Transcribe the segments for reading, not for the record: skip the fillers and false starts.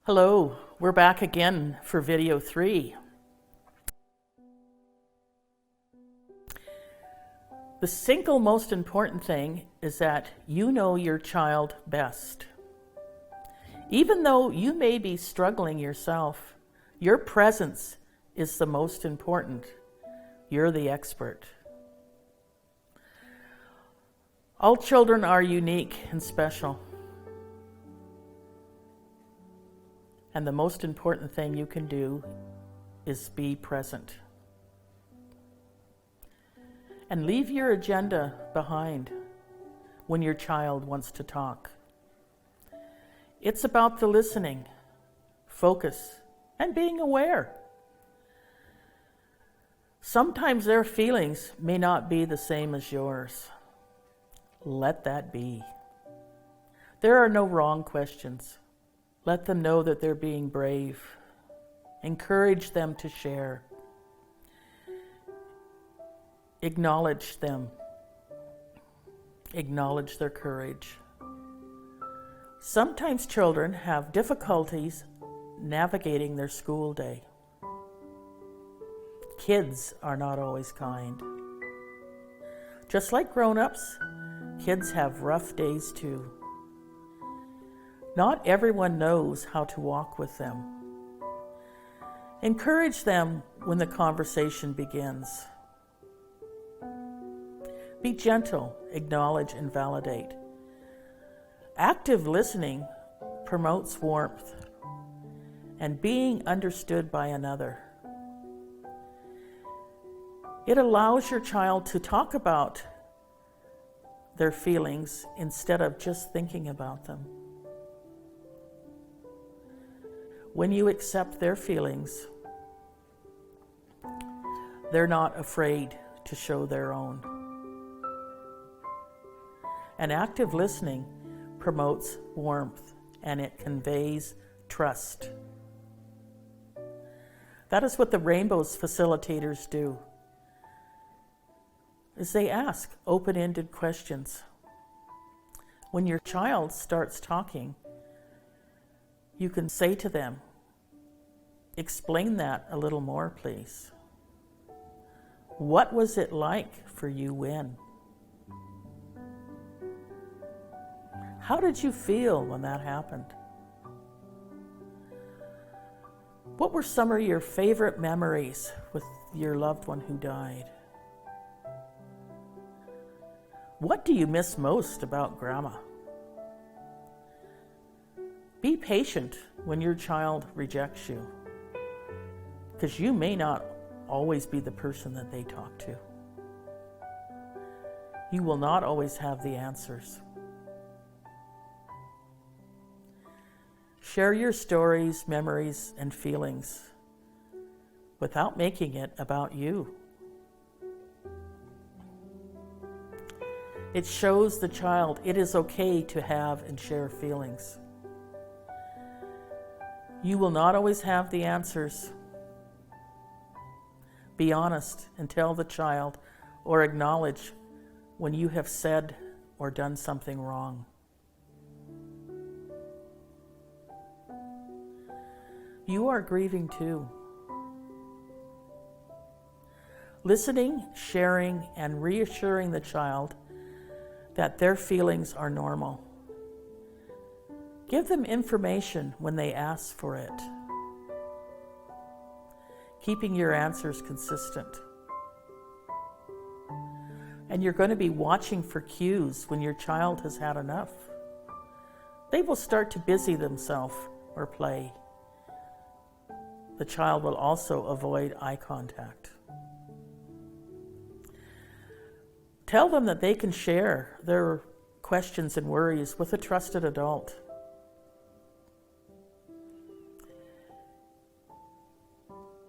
Hello, we're back again for video 3. The single most important thing is that you know your child best. Even though you may be struggling yourself, your presence is the most important. You're the expert. All children are unique and special. And the most important thing you can do is be present. And leave your agenda behind when your child wants to talk. It's about the listening, focus, and being aware. Sometimes their feelings may not be the same as yours. Let that be. There are no wrong questions. Let them know that they're being brave. Encourage them to share. Acknowledge them. Acknowledge their courage. Sometimes children have difficulties navigating their school day. Kids are not always kind. Just like grown-ups, kids have rough days too. Not everyone knows how to walk with them. Encourage them when the conversation begins. Be gentle, acknowledge, and validate. Active listening promotes warmth and being understood by another. It allows your child to talk about their feelings instead of just thinking about them. When you accept their feelings, they're not afraid to show their own. And active listening promotes warmth and it conveys trust. That is what the Rainbows facilitators do, is they ask open-ended questions. When your child starts talking, you can say to them, "Explain that a little more, please. What was it like for you when? How did you feel when that happened? What were some of your favorite memories with your loved one who died? What do you miss most about Grandma?" Be patient when your child rejects you, because you may not always be the person that they talk to. You will not always have the answers. Share your stories, memories, and feelings without making it about you. It shows the child it is okay to have and share feelings. You will not always have the answers. Be honest and tell the child or acknowledge when you have said or done something wrong. You are grieving too. Listening, sharing, and reassuring the child that their feelings are normal. Give them information when they ask for it. Keeping your answers consistent. And you're going to be watching for cues when your child has had enough. They will start to busy themselves or play. The child will also avoid eye contact. Tell them that they can share their questions and worries with a trusted adult.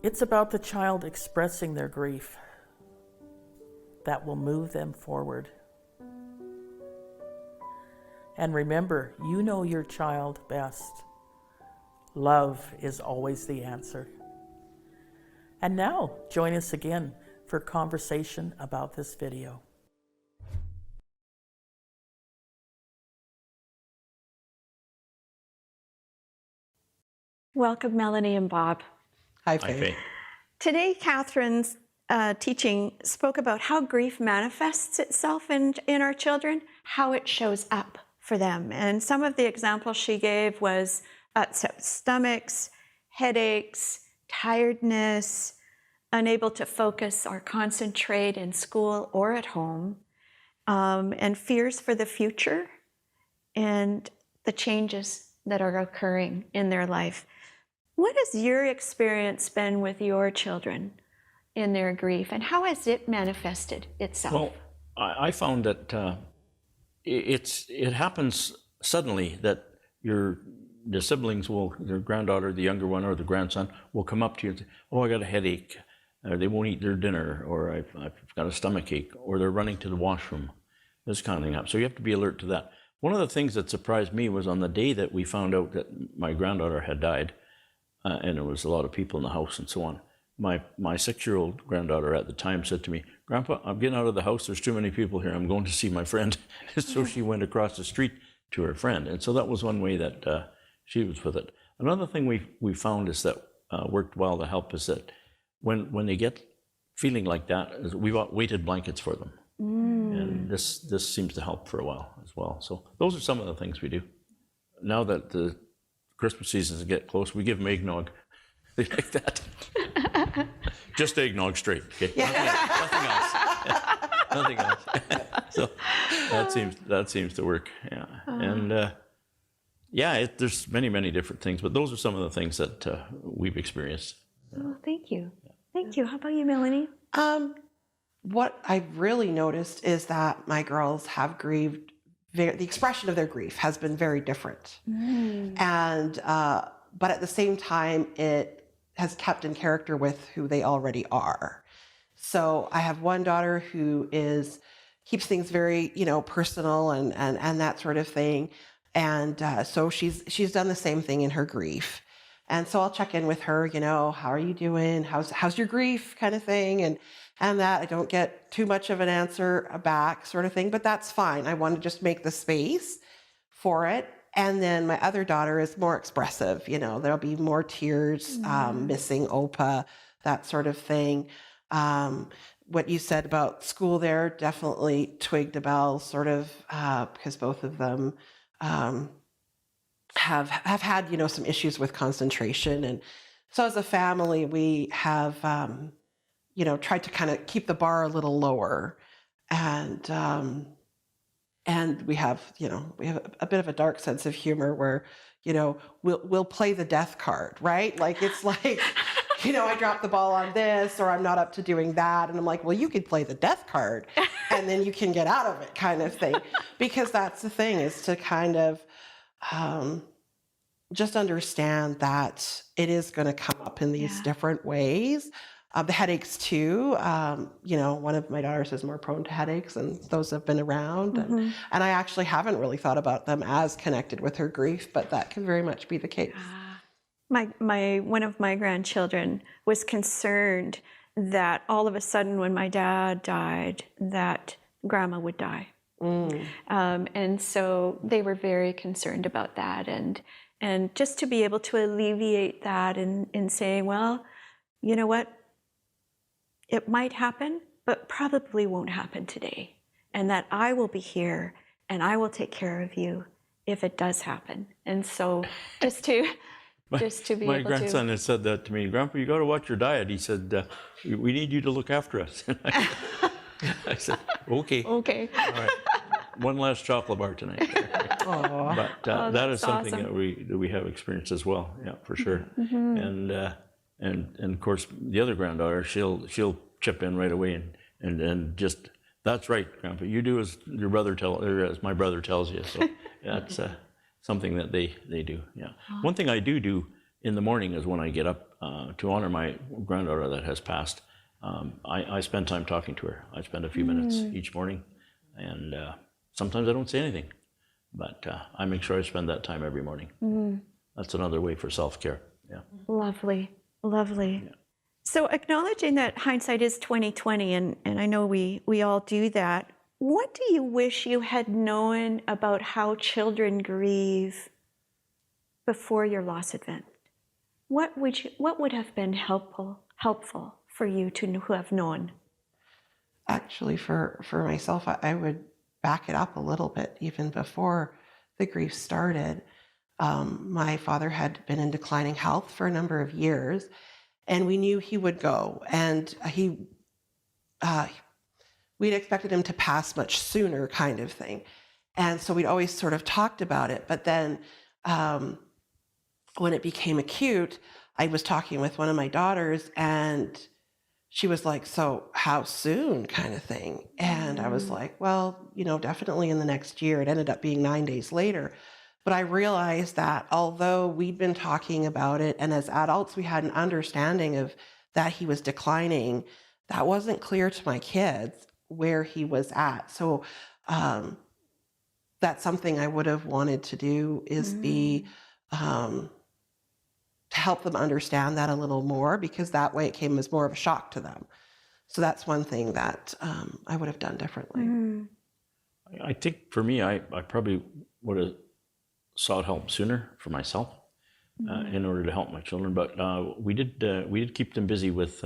It's about the child expressing their grief that will move them forward. And remember, you know your child best. Love is always the answer. And now, join us again for conversation about this video. Welcome, Melanie and Bob. Hi, Hi, Faith. Faye. Today, Catherine's teaching spoke about how grief manifests itself in our children, how it shows up for them. And some of the examples she gave was upset stomachs, headaches, tiredness, unable to focus or concentrate in school or at home, and fears for the future and the changes that are occurring in their life. What has your experience been with your children in their grief, and how has it manifested itself? Well, I found that it happens suddenly that the siblings will, their granddaughter, the younger one, or the grandson will come up to you and say, "Oh, I got a headache," or they won't eat their dinner, or I've got a stomach ache, or they're running to the washroom. This kind of thing happens. So you have to be alert to that. One of the things that surprised me was on the day that we found out that my granddaughter had died, and there was a lot of people in the house and so on. My 6-year-old granddaughter at the time said to me, "Grandpa, I'm getting out of the house. There's too many people here. I'm going to see my friend." So she went across the street to her friend. And so that was one way that she was with it. Another thing we found is that worked well to help is that when they get feeling like that, is we bought weighted blankets for them. And this seems to help for a while as well. So those are some of the things we do. Now that the Christmas seasons get close, we give them eggnog. They like that. Just eggnog straight, okay? Nothing else. Nothing else. So that seems to work, yeah. And there's many different things, but those are some of the things that we've experienced. Oh, thank you. Thank you. How about you, Melanie? What I've really noticed is that my girls have grieved. The expression of their grief has been very different, and but at the same time, it has kept in character with who they already are. So I have one daughter who keeps things very, personal and that sort of thing. And so she's done the same thing in her grief. And so I'll check in with her, how are you doing? How's your grief kind of thing? And that I don't get too much of an answer back sort of thing, but that's fine. I want to just make the space for it. And then my other daughter is more expressive, there'll be more tears, missing Opa, that sort of thing. What you said about school there definitely twigged a bell, sort of, because both of them have had, some issues with concentration. And so as a family, we have, tried to kind of keep the bar a little lower. And we have a bit of a dark sense of humor where, we'll play the death card, right? Like, it's like, I dropped the ball on this, or I'm not up to doing that. And I'm like, well, you could play the death card and then you can get out of it, kind of thing. Because that's the thing, is to kind of just understand that it is going to come up in these different ways. The headaches too, one of my daughters is more prone to headaches, and those have been around. And I actually haven't really thought about them as connected with her grief, but that can very much be the case. One of my grandchildren was concerned that all of a sudden when my dad died, that grandma would die. And so they were very concerned about that. And just to be able to alleviate that in saying, well, you know what? It might happen, but probably won't happen today. And that I will be here and I will take care of you if it does happen. And so just to be able to. My grandson has said that to me. "Grandpa, you got to watch your diet." He said, "We need you to look after us." I said, "Okay. Okay. All right. One last chocolate bar tonight." But that is something awesome. that we have experienced as well. Yeah, for sure. And of course, the other granddaughter, she'll chip in right away and just, "That's right, Grandpa. You do as your brother as my brother tells you." So that's something that they do. Yeah. One thing I do in the morning is when I get up to honor my granddaughter that has passed. I spend time talking to her. I spend a few minutes each morning, and sometimes I don't say anything, but I make sure I spend that time every morning. That's another way for self-care. Yeah. Lovely. Yeah. So acknowledging that hindsight is 20/20, and I know we all do that, what do you wish you had known about how children grieve before your loss event? what would have been helpful for you to have known? Actually, for myself, I would back it up a little bit even before the grief started. My father had been in declining health for a number of years, and we knew he would go. And we'd expected him to pass much sooner, kind of thing. And so we'd always sort of talked about it. But then when it became acute, I was talking with one of my daughters, and she was like, "So how soon?" kind of thing. And I was like, "Well, definitely in the next year." It ended up being 9 days later. But I realized that although we'd been talking about it, and as adults we had an understanding of that he was declining, that wasn't clear to my kids where he was at. So that's something I would have wanted to do, is be to help them understand that a little more, because that way it came as more of a shock to them. So that's one thing that I would have done differently. I think for me, I probably would have sought help sooner for myself in order to help my children. But we did keep them busy with,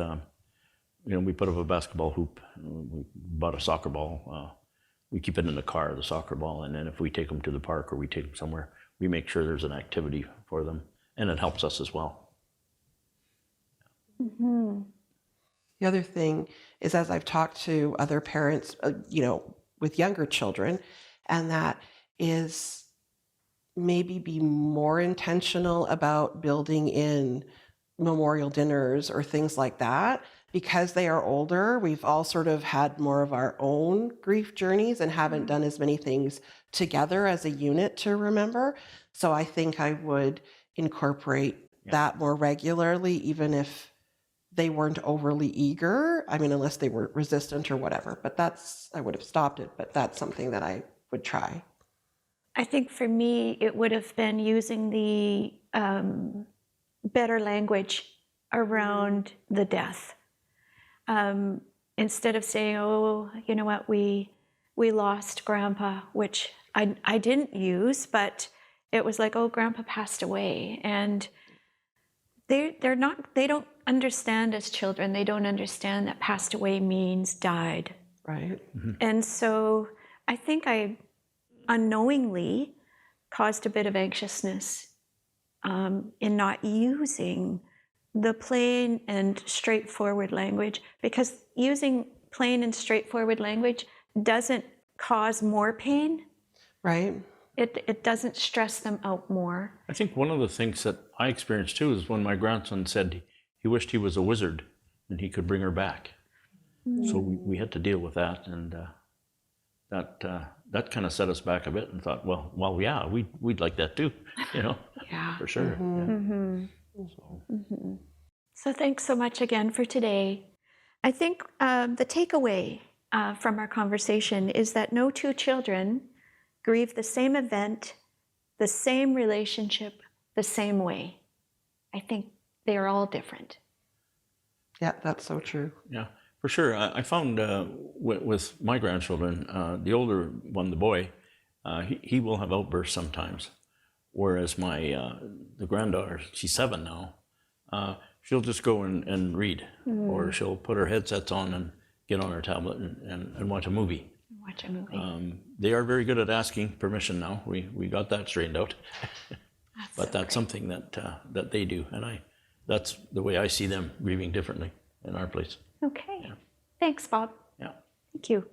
we put up a basketball hoop, we bought a soccer ball. We keep it in the car, the soccer ball, and then if we take them to the park or we take them somewhere, we make sure there's an activity for them, and it helps us as well. The other thing is, as I've talked to other parents, with younger children, and that is maybe be more intentional about building in memorial dinners or things like that. Because they are older, we've all sort of had more of our own grief journeys and haven't done as many things together as a unit to remember. So I think I would incorporate that more regularly, even if they weren't overly eager. I mean, unless they were resistant or whatever. But I would have stopped it, but that's something that I would try. I think for me, it would have been using the better language around the death. Instead of saying, "Oh, you know what, we lost Grandpa," which I didn't use, but it was like, "Oh, Grandpa passed away," and they don't understand as children. They don't understand that passed away means died. Right. And so I think I unknowingly caused a bit of anxiousness in not using the plain and straightforward language, because using plain and straightforward language doesn't cause more pain. Right. It doesn't stress them out more. I think one of the things that I experienced too is when my grandson said he wished he was a wizard and he could bring her back. So we had to deal with that, and that kind of set us back a bit, and thought, well, yeah, we'd like that too, Yeah. for sure. So thanks so much again for today. I think the takeaway from our conversation is that no two children grieve the same event, the same relationship, the same way. I think they are all different. Yeah, that's so true. Yeah, for sure. I found with my grandchildren, the older one, the boy, he will have outbursts sometimes, whereas the granddaughter, she's 7 now, she'll just go and read, or she'll put her headsets on and get on her tablet and watch a movie. Watch a movie. They are very good at asking permission now. We got that straightened out. But that's something that they do, and that's the way I see them grieving differently in our place. Okay. Yeah. Thanks, Bob. Yeah. Thank you.